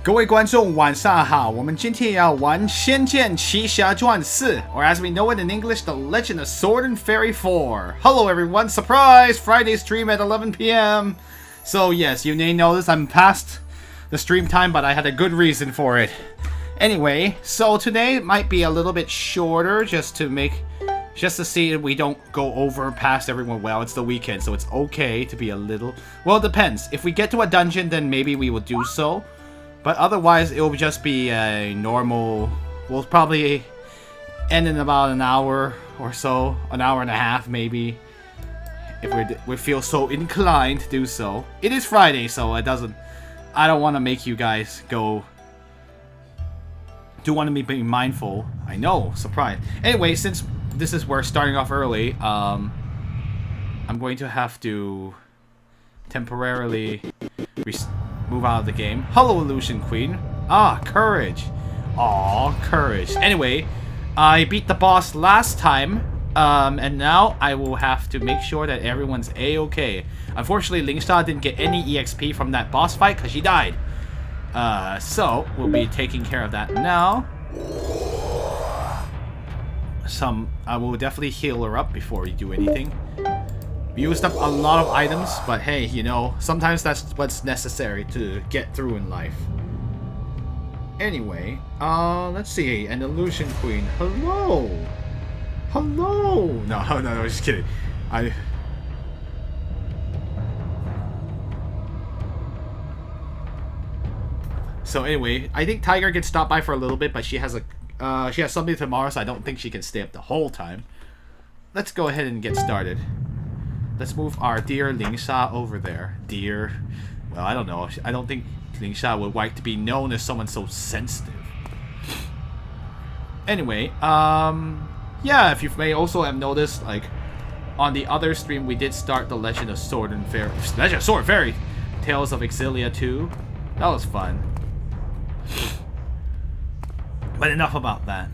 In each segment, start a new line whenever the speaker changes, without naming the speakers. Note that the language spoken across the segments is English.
各位观众晚上好，我们今天要玩《仙剑奇侠传四》or as we know it in English, The Legend of Sword and Fairy 4. Hello everyone, surprise! Friday stream at 11 p.m. So yes, you may notice I'm past the stream time, but I had a good reason for it. Anyway, so today might be a little bit shorter just to see if we don't go over past everyone. Well, it's the weekend, so it's okay to be a little... Well, it depends. If we get to a dungeon, then maybe we will do so. But otherwise, it will just be a normal... We'll probably end in about an hour or so. An hour and a half, maybe. If we feel so inclined to do so. It is Friday, so it doesn't... I don't want to make you guys go... Do want to be mindful. I know, surprise. Anyway, since this is we're starting off early, I'm going to have to temporarily move out of the game. Hello, Illusion Queen. Ah, courage. Aw, courage. Anyway, I beat the boss last time, and now I will have to make sure that everyone's a-okay. Unfortunately, Lingsha didn't get any EXP from that boss fight because she died. So we'll be taking care of that now. I will definitely heal her up before we do anything. We used up a lot of items, but hey, you know, sometimes that's what's necessary to get through in life. Anyway, let's see. An Illusion Queen. Hello! Hello! No, just kidding. So anyway, I think Tiger can stop by for a little bit, but she has something tomorrow, so I don't think she can stay up the whole time. Let's go ahead and get started. Let's move our dear Lingsha over there. Dear. Well, I don't know. I don't think Lingsha would like to be known as someone so sensitive. Anyway, yeah, if you may also have noticed, like, on the other stream, we did start the Legend of Sword and Fairy... Legend of Sword and Fairy! Tales of Exilia 2. That was fun. But enough about that.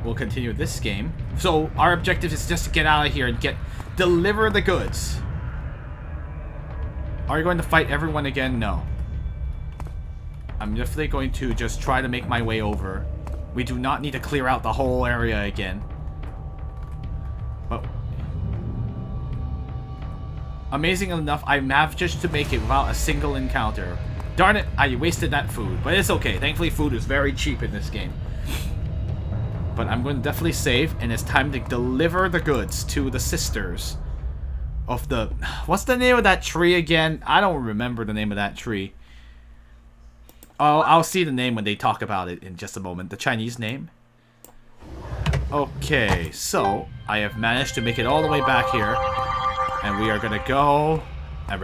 We'll continue this game. So, our objective is just to get out of here and deliver the goods. Are you going to fight everyone again? No. I'm definitely going to just try to make my way over. We do not need to clear out the whole area again. But amazing enough, I managed to make it without a single encounter. Darn it, I wasted that food. But it's okay. Thankfully, food is very cheap in this game. But I'm going to definitely save, and it's time to deliver the goods to the sisters of the... What's the name of that tree again? I don't remember the name of that tree. Oh, I'll see the name when they talk about it in just a moment. The Chinese name. Okay, so I have managed to make it all the way back here. And we are going to go and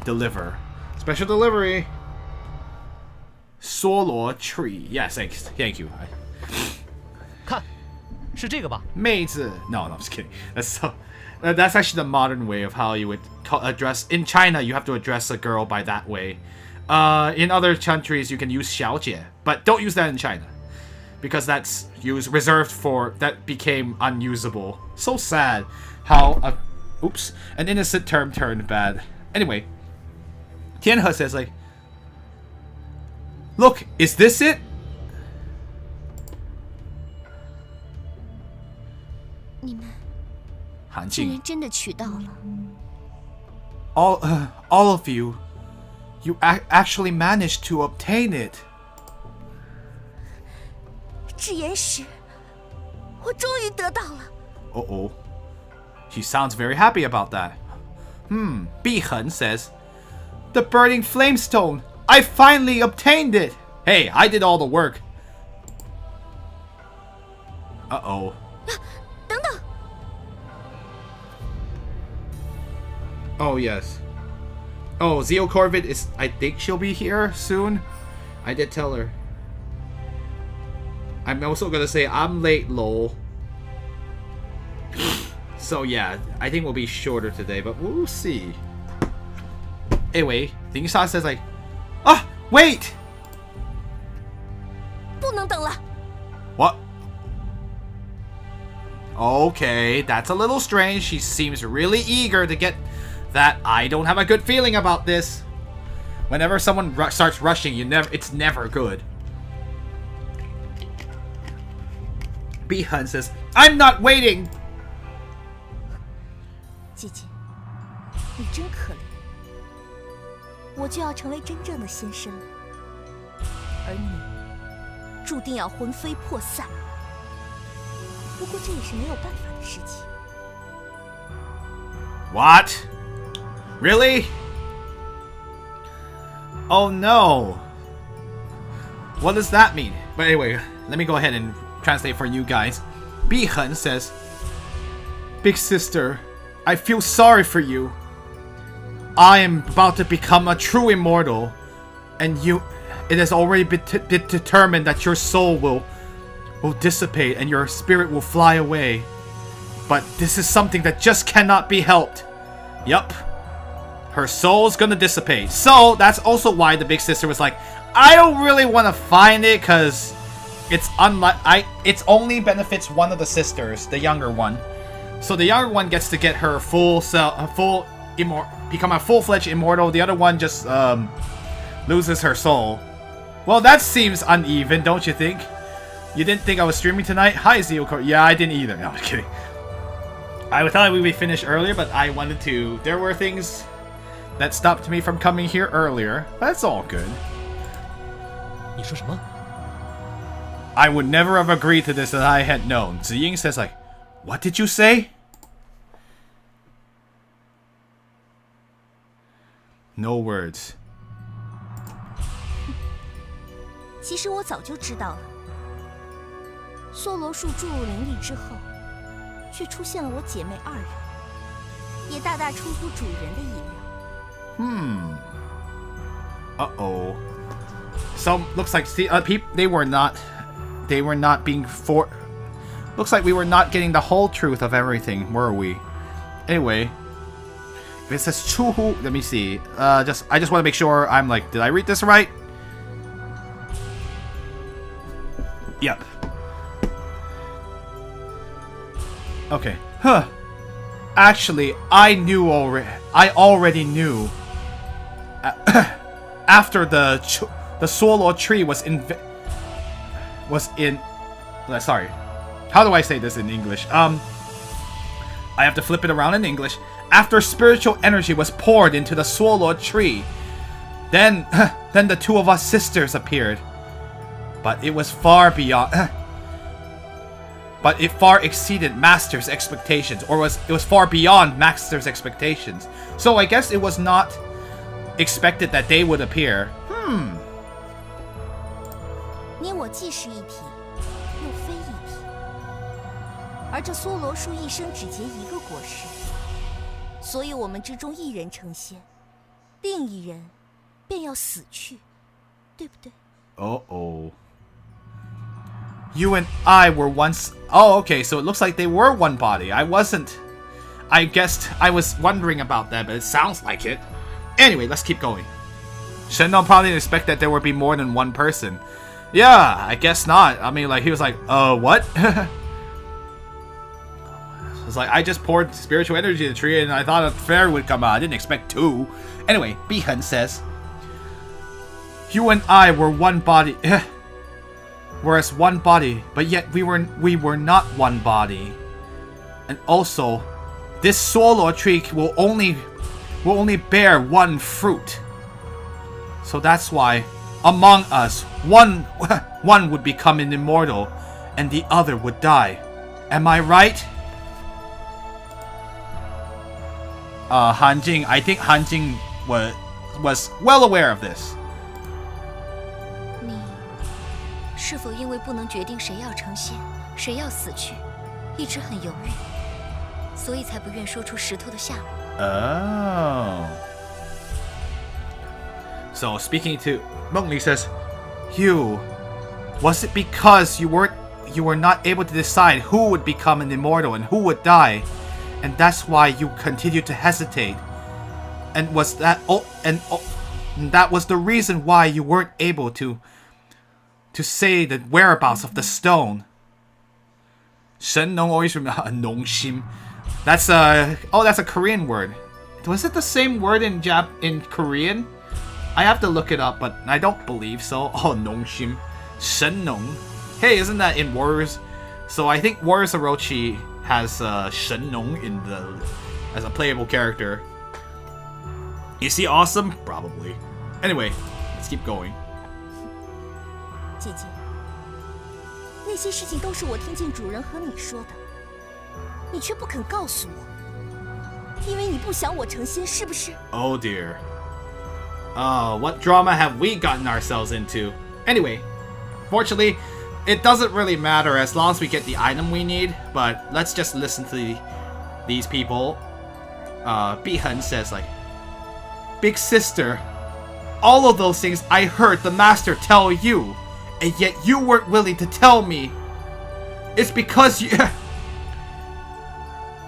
deliver. Special delivery. Solo tree. Yes, thank you.
看，是这个吧？
妹子. No, I'm just kidding. That's actually the modern way of how you would address... In China, you have to address a girl by that way. In other countries, you can use 小姐, but don't use that in China. Because that's reserved for... That became unusable. So sad how... an innocent term turned bad. Anyway, Tianhe says, like... Look, is this it? All of you actually managed to obtain it.
智妍石，我终于得到了。
Uh-oh. She sounds very happy about that. Bihen says, the burning flamestone! I finally obtained it! Hey, I did all the work. Uh-oh.
等等。
Oh, yes. Oh, Zeo Corvid is... I think she'll be here soon. I did tell her. I'm also gonna say, I'm late, lol. So, yeah, I think we'll be shorter today, but we'll see. Anyway, Lingsha says, like... Ah! Wait!
不能等了。
What? Okay, that's a little strange. She seems really eager to get that. I don't have a good feeling about this. Whenever someone starts rushing, it's never good. Bihan says, I'm not waiting!
姐姐，你真可怜，我就要成为真正的仙身了，而你注定要魂飞魄散。不过这也是没有办法的事情。
What? Really? Oh no. What does that mean? But anyway, let me go ahead and translate for you guys. Bihan says, Big sister, I feel sorry for you. I am about to become a true immortal, and it has already been determined that your soul will dissipate and your spirit will fly away. But this is something that just cannot be helped. Yup. Her soul's gonna dissipate. So that's also why the big sister was like, I don't really want to find it because it's it only benefits one of the sisters, the younger one. So the younger one gets to get her become a full-fledged immortal. The other one just loses her soul. Well, that seems uneven, don't you think? You didn't think I was streaming tonight? Hi, Zeokor. Yeah, I didn't either. No, I'm kidding. I thought we would finish earlier, but I wanted to. There were things that stopped me from coming here earlier. That's all good.
你说什么？
I would never have agreed to this if I had known. Ziying says like, what did you say? No words.
其实我早就知道了。梭罗树注入灵力之后，却出现了我姐妹二人，也大大出乎主人的意料。
Uh-oh. So looks like they were not being looks like we were not getting the whole truth of everything, were we? Anyway, if it says Chuhu, let me see. I just want to make sure I'm like, did I read this right? Yep. Okay. Huh. Actually, I already knew. After the Swallow tree was in. Sorry. How do I say this in English? I have to flip it around in English. After spiritual energy was poured into the Swallow tree, then the two of us sisters appeared. But it was far beyond. But it far exceeded Master's expectations, or it was far beyond Master's expectations. So I guess it was not expected that they would appear.
你我既是一体，又非一体。而这梭罗树一生只结一个果实，所以我们之中一人成仙，另一人便要死去，对不对？
Uh-oh. You and I were once... Oh, okay, so it looks like they were one body. I guessed I was wondering about that, but it sounds like it. Anyway, let's keep going. Shen probably didn't expect that there would be more than one person. Yeah, I guess not. I mean, like, he was like, what? It's like, I just poured spiritual energy in the tree and I thought a fairy would come out. I didn't expect two. Anyway, Bihan says, you and I were one body... We're as one body, but yet we were not one body. And also, this Swallow tree will only bear one fruit. So that's why, among us, one would become an immortal, and the other would die. Am I right? Han Jing, I think Han Jing was well aware of this.
你是否因为不能决定谁要成仙，谁要死去，一直很犹豫，所以才不愿说出石头的下落？
Oh. So speaking to Nong, he says, was it because you were not able to decide who would become an immortal and who would die, and that's why you continued to hesitate? And that was the reason why you weren't able to say the whereabouts of the stone? Shen Nong always remember Nong Shim. That's a Korean word. Was it the same word in Korean? I have to look it up, but I don't believe so. Oh, Nong Shen Nong. Hey, isn't that in Warriors? So I think Warriors Orochi has Shen Nong as a playable character. Is he awesome? Probably. Anyway, let's keep going.
姐姐，那些事情都是我听见主人和你说的，你却不肯告诉我，因为你不想我成仙，是不是？
Oh dear. What drama have we gotten ourselves into? Anyway, fortunately, it doesn't really matter as long as we get the item we need. But let's just listen to these people. Bihan says like, Big sister, all of those things I heard the master tell you, and yet you weren't willing to tell me. It's because you...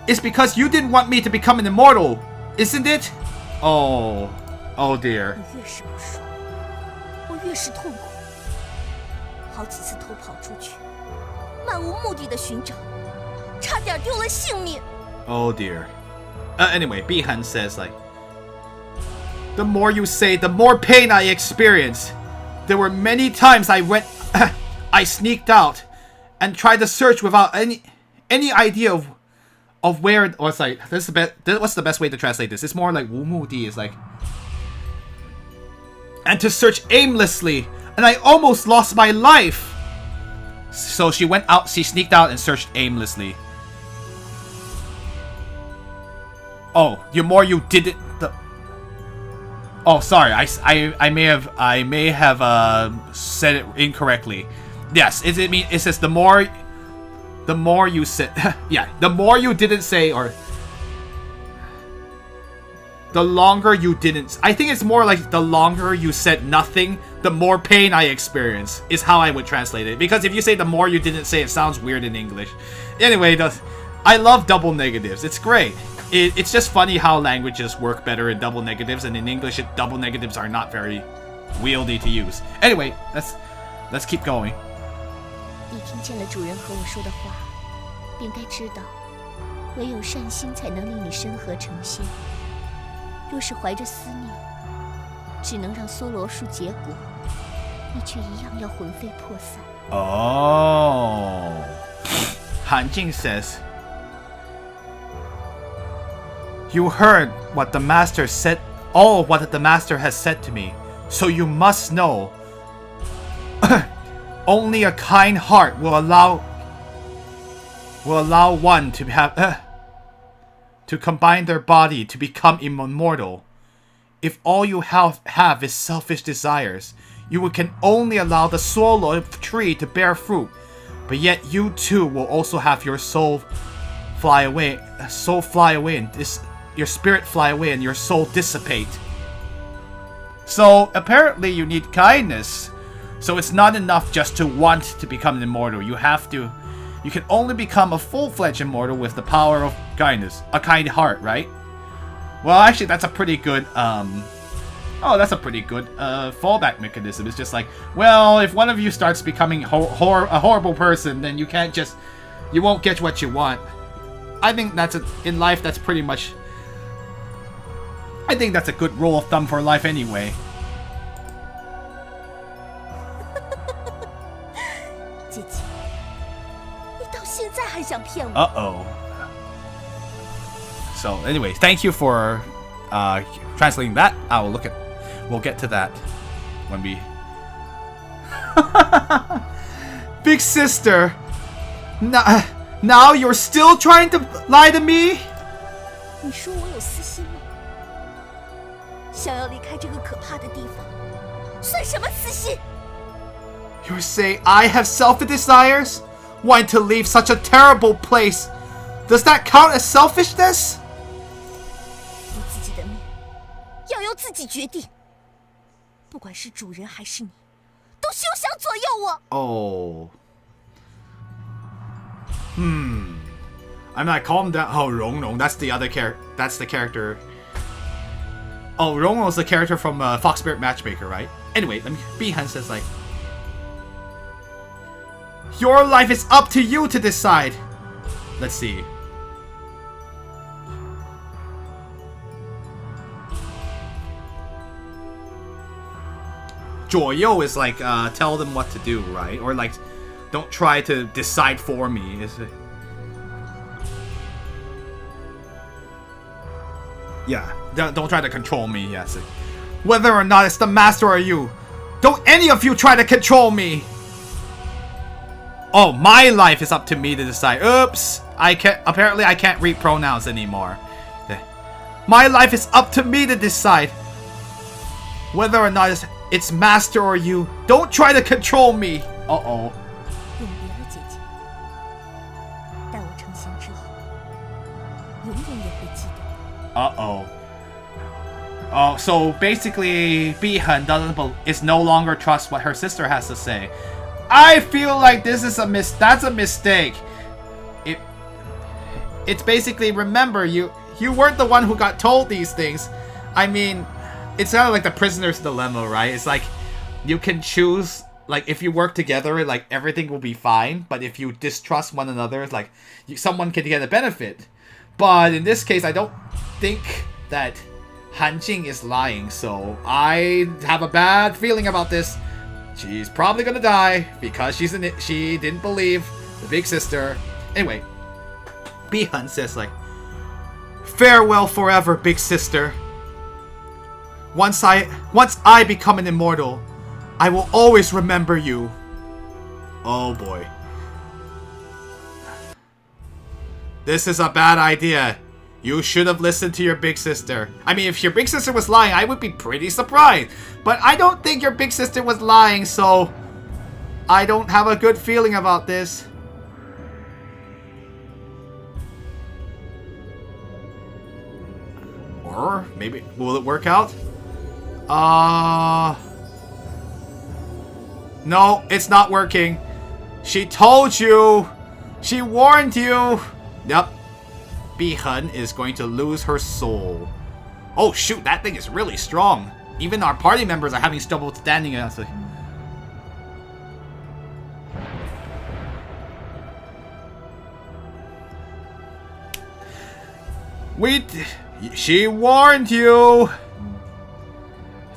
It's because you didn't want me to become an immortal, isn't it? Oh dear.
你越是不说，我越是痛苦。好几次偷跑出去，漫无目的的寻找，差点丢了性命。
Oh dear. Anyway, Bihan says like, the more you say, the more pain I experience. There were many times I sneaked out and tried to search without any idea of where. Or it's like, what's the best way to translate this? It's more like Wumudi is like, and to search aimlessly, and I almost lost my life. So she sneaked out and searched aimlessly. Oh, the more you did it. Oh, sorry. I may have said it incorrectly. Yes, it says the more you said. Yeah, the more you didn't say, or the longer you didn't. I think it's more like the longer you said nothing, the more pain I experience, is how I would translate it. Because if you say the more you didn't say, it sounds weird in English. Anyway, I love double negatives. It's great. It's just funny how languages work better in double negatives, and in English, double negatives are not very wieldy to use. Anyway, let's keep going.
你听见了主人和我说的话，便该知道，唯有善心才能令你身合成仙。若是怀着思念，只能让梭罗树结果，你却一样要魂飞魄散。
Oh, Han Jing says. You heard what the master said, all what the master has said to me, so you must know. Only a kind heart will allow one to have to combine their body to become immortal. If all you have is selfish desires, you can only allow the swallow tree to bear fruit, but yet you too will also have your soul fly away, your spirit fly away and your soul dissipate. So apparently you need kindness. So it's not enough just to want to become an immortal. You can only become a full-fledged immortal with the power of kindness, a kind heart, right? Well, actually that's a pretty good fallback mechanism. It's just like, well, if one of you starts becoming a horrible person, then you won't get what you want. I think in life that's pretty much. I think that's a good rule of thumb for life anyway.
姐姐，你到现在还想骗我？
Uh-oh. So anyway, thank you for translating that. We'll get to that when we. Big sister, now you're still trying to lie to me?
你说我有私心吗？想要离开这个可怕的地方，算什么私心？
You say I have selfish desires? Wanting to leave such a terrible place? Does that count as selfishness?
你自己的命要由自己决定，不管是主人还是你，都休想左右我。
Oh. I'm like, calm down. Oh, Nong. That's the other character. That's the character. Oh, Rong's the character from Fox Spirit Matchmaker, right? Anyway, Bihan says like, your life is up to you to decide. Let's see. 左右 is like tell them what to do, right? Or like don't try to decide for me. Is it? Yeah, don't try to control me. Yes, whether or not it's the master or you, don't any of you try to control me. Oh, my life is up to me to decide. Oops, apparently I can't read pronouns anymore. My life is up to me to decide whether or not it's master or you. Don't try to control me. Uh-oh.
永别了，姐姐。待我成仙之后，永远也会记得。
Uh-oh. Oh, so basically, Bihan is no longer trust what her sister has to say. I feel like this is that's a mistake. It's basically, remember, you weren't the one who got told these things. I mean, it's kind of like the prisoner's dilemma, right? It's like you can choose, like if you work together, like everything will be fine. But if you distrust one another, it's like someone can get a benefit. But in this case, I don't think that Han Jing is lying. So I have a bad feeling about this. She's probably gonna die because she didn't believe the big sister. Anyway, Bihan says like, farewell forever, big sister. Once I become an immortal, I will always remember you. Oh boy. This is a bad idea. You should have listened to your big sister. I mean, if your big sister was lying, I would be pretty surprised. But I don't think your big sister was lying, so I don't have a good feeling about this. Or maybe, will it work out? No, it's not working. She told you. She warned you. Yep. Bihan is going to lose her soul. Oh shoot, that thing is really strong. Even our party members are having trouble standing it. She warned you.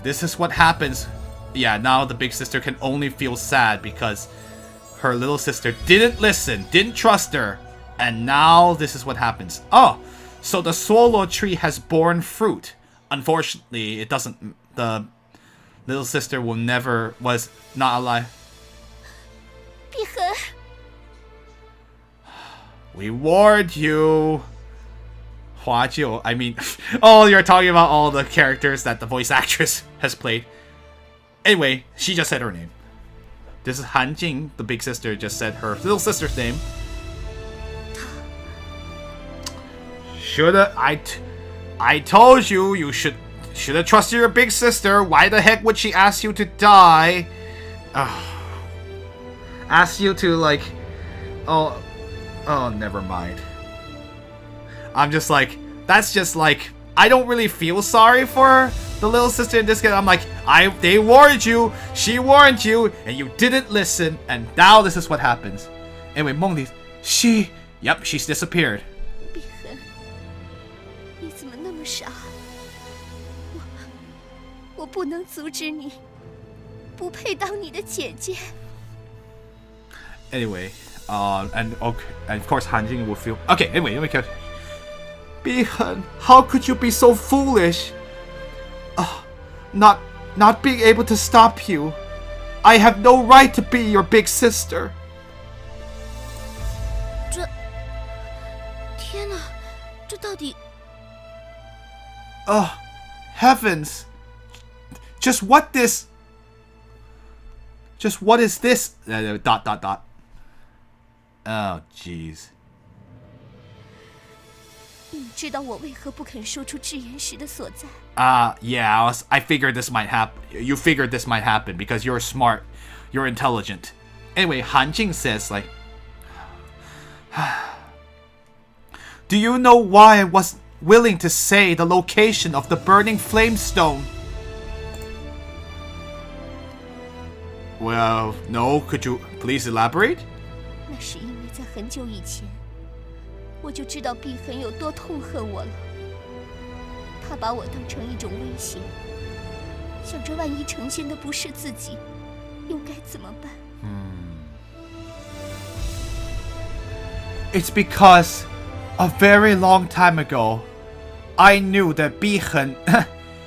This is what happens. Yeah, now the big sister can only feel sad because her little sister didn't listen, didn't trust her. And now this is what happens. Oh, so the swallow tree has borne fruit. Unfortunately, it doesn't. The little sister was not alive.
碧痕，
We warned you. Hua Jiu. I mean, oh, you're talking about all the characters that the voice actress has played. Anyway, she just said her name. This is Han Jing, the big sister, just said her little sister's name. I told you should have trusted your big sister. Why the heck would she ask you to die? Ask you to like, oh, never mind. I'm just like, that's just like, I don't really feel sorry for the little sister in this case. I'm like, they warned you, she warned you, and you didn't listen, and now this is what happens. Anyway, Mengli, yep, she's disappeared.
碧痕，你怎么那么傻？我不能阻止你，不配当你的姐姐。
Anyway, and of course Han Jing will feel okay. Anyway, let me cut. Bihan, how could you be so foolish? Not being able to stop you. I have no right to be your big sister.
天哪，这到底
？Heavens! Just what is this? ... Oh, jeez.
你知道我为何不肯说出智妍石的所在？
Yeah, I figured this might happen. You figured this might happen because you're smart, you're intelligent. Anyway, Han Jing says like, do you know why I was willing to say the location of the burning flame stone? Well, no. Could you please elaborate?
那是因为在很久以前，我就知道碧痕有多痛恨我了。他把我当成一种威胁，想着万一成仙的不是自己，又该怎么办？
It's because a very long time ago, I knew that Bichen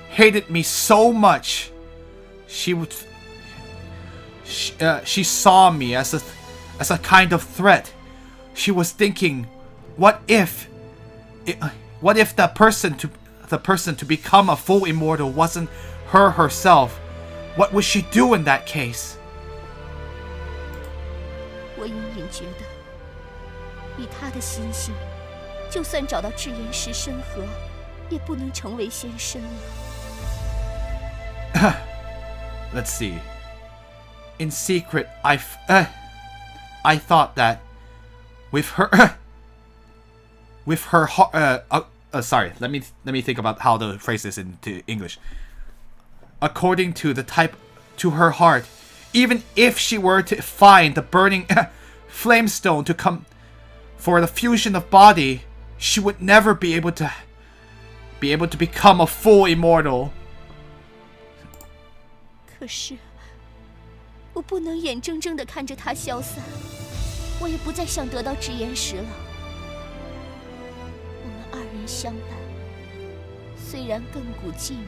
hated me so much. She saw me as a kind of threat. She was thinking, what if the person to become a full immortal wasn't her herself? What would she do in that case?
我隐隐觉得，以他的心性，就算找到智岩石深河，也不能成为仙身了。
Let's see. In secret, I thought that with her sorry, let me think about how to phrase this into English. According to the type, to her heart, even if she were to find the burning flamestone to come for the fusion of body, she would never be able to become a full immortal.
可是，我不能眼睁睁地看着他消散，我也不再想得到智岩石了。我们二人相伴，虽然亘古寂寞，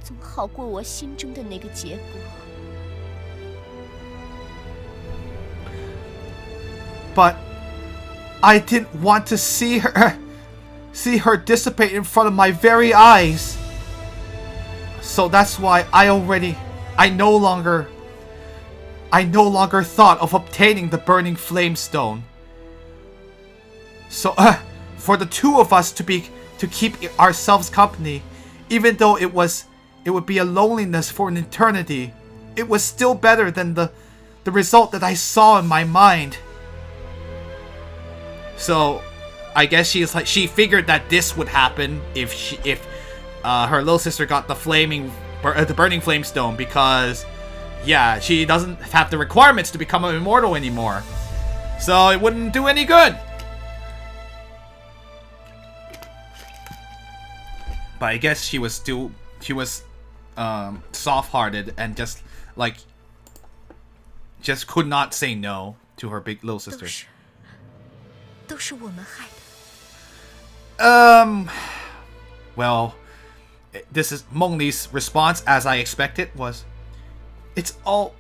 总好过我心中的那个结果。
But I didn't want to see her dissipate in front of my very eyes. So that's why I no longer thought of obtaining the burning flamestone. So for the two of us to keep ourselves company, even though it would be a loneliness for an eternity, it was still better than the result that I saw in my mind. So I guess she figured that this would happen if her little sister got the burning flamestone, because yeah, she doesn't have the requirements to become an immortal anymore, so it wouldn't do any good. But I guess she was soft-hearted and just could not say no to her big little sister.
都是我们害的。
Well, this is Mengni's response, as I expected, was, It's all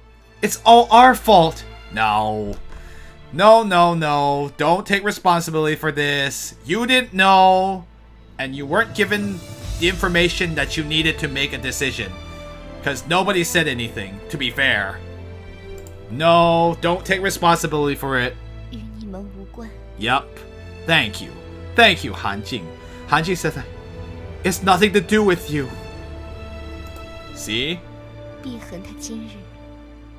our fault. No, don't take responsibility for this. You didn't know, and you weren't given the information that you needed to make a decision, because nobody said anything, to be fair. No, don't take responsibility for it.
与你们无关。
Yup. Thank you, Han Jing. Han Jing said, It's nothing to do with you. See?
碧痕他今日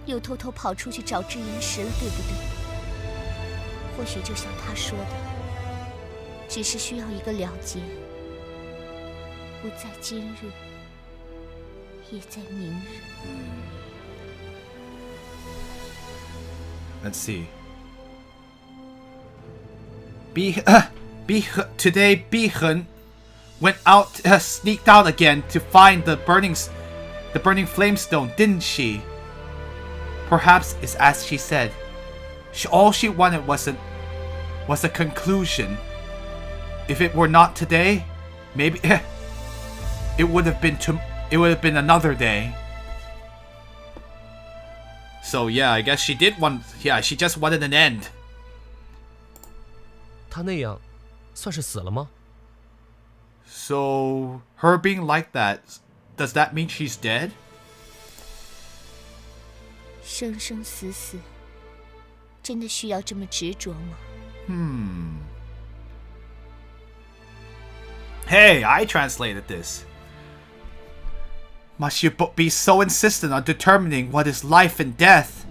又偷偷跑出去找智岩石了，对不对？或许就像他说的，只是需要一个了结，不在今日，也在明日。
Let's see. Today, Bihen went out, sneaked out again to find the burning flamestone, didn't she? Perhaps it's as she said. All she wanted was a conclusion. If it were not today, maybe it would have been another day. So yeah, I guess she did want. Yeah, she just wanted an end.
他那样，算是死了吗？
So her being like that, does that mean she's dead?
生生死死，真的需要这么执着吗？
Hey, I translated this. Must you be so insistent on determining what is life and death?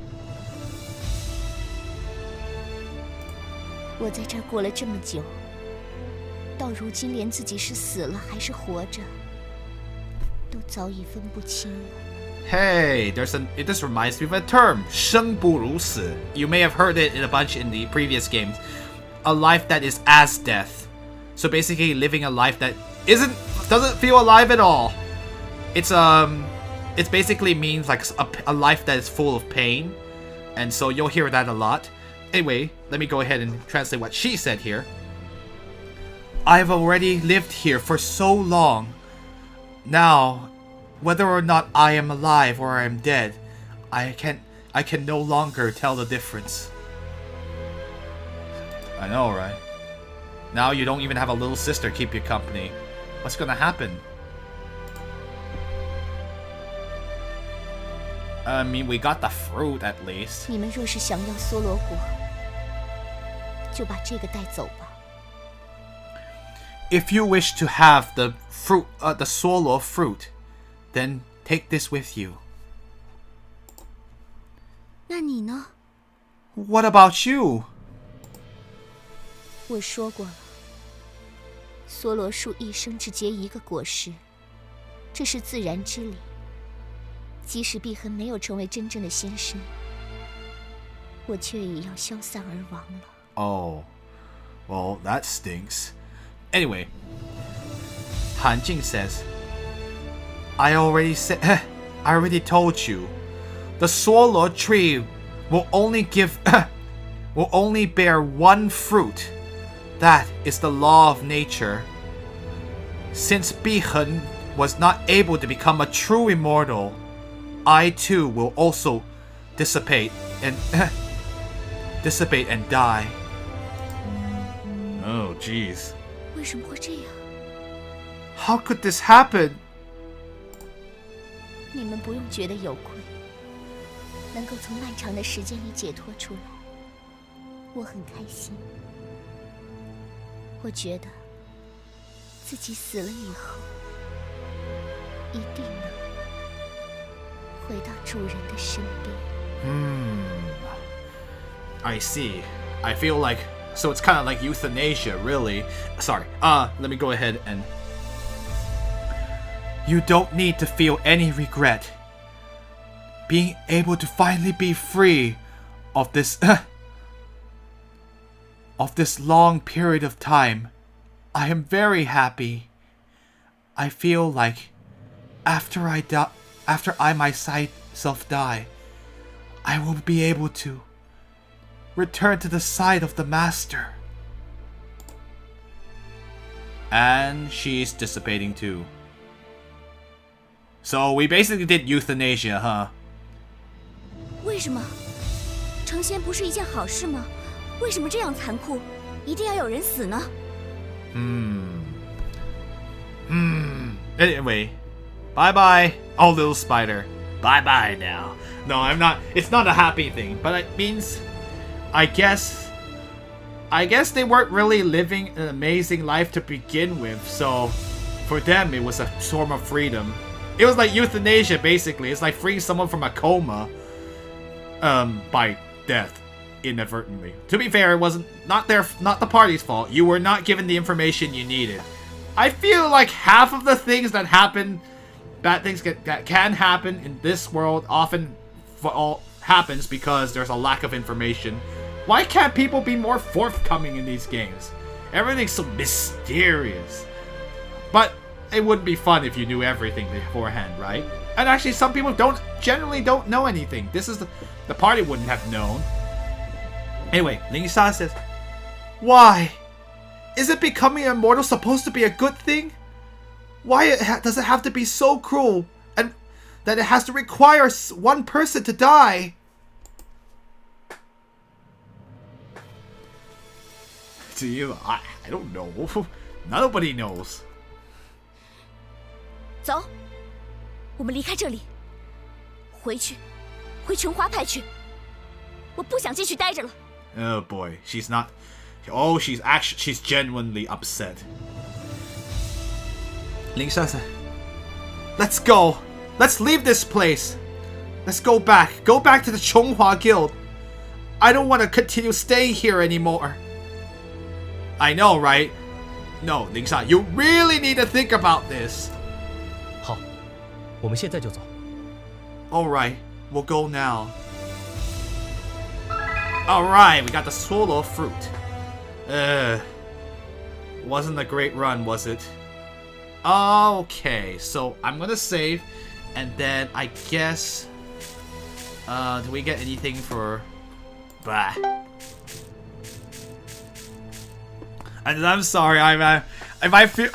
我在这儿过了这么久，到如今连自己是死了还是活着，都早已分不清了。
Hey, this reminds me of a term, 生不如死. You may have heard it in a bunch in the previous games. A life that is as death. So basically living a life that doesn't feel alive at all. It basically means like a life that is full of pain, and so you'll hear that a lot. Anyway, let me go ahead and translate what she said here. I've already lived here for so long. Now, whether or not I am alive or I am dead, I can no longer tell the difference. I know, right? Now you don't even have a little sister keep you company. What's gonna happen? I mean, we got the fruit at least.
你们若是想要梭罗果，就把这个带走吧。
If you wish to have the fruit, the Solo fruit, then take this with you.
那你呢？
What about you?
我说过了，梭罗树一生只结一个果实，这是自然之理。即使碧痕没有成为真正的仙身，我却也要消散而亡了。
Oh, well, that stinks. Anyway, Han Jing says, I already told you, the Swallow tree will only bear one fruit. That is the law of nature. Since Bihen was not able to become a true immortal, I too will also dissipate and die. Oh, jeez.
为什么会这样？
How could this happen?
你们不用觉得有愧，能够从漫长的时间里解脱出来，我很开心。我觉得自己死了以后，一定能回到主人的身边。
I see. I feel like... So it's kind of like euthanasia, really. Sorry. Let me go ahead and... You don't need to feel any regret. Being able to finally be free of this... of this long period of time. I am very happy. I feel like after I myself die, I will be able to return to the side of the master. And she's dissipating too. So we basically did euthanasia, huh?
为什么？成仙不是一件好事吗？为什么这样残酷？一定要有人死呢？
Anyway, bye-bye, oh little spider. Bye-bye now. No, I'm not. It's not a happy thing, but it means... I guess they weren't really living an amazing life to begin with, so for them it was a form of freedom. It was like euthanasia, basically. It's like freeing someone from a coma by death inadvertently. To be fair, it wasn't not the party's fault. You were not given the information you needed. I feel like half of the things that happen, bad things that can happen in this world often happens because there's a lack of information. Why can't people be more forthcoming in these games? Everything's so mysterious. But it wouldn't be fun if you knew everything beforehand, right? And actually, some people generally don't know anything. This is the party wouldn't have known. Anyway, Ling Sha says, why? Is it becoming immortal supposed to be a good thing? Why does it have to be so cruel and that it has to require one person to die? To you, I don't know. Nobody knows.
走，我们离开这里，回琼花派去。我不想继续待着了。
Oh boy, she's not. Oh, she's genuinely upset. Ling Sha said, let's go. Let's leave this place. Let's go back. Go back to the Chonghua Guild. I don't want to continue staying here anymore. I know, right? No, Ling Sha, you really need to think about this.
好，我们现在就走。
Alright, we'll go now. Alright, we got the solo fruit. Wasn't a great run, was it? Okay, so I'm gonna save, and then I guess, do we get anything for, bah. And I'm sorry, if I feel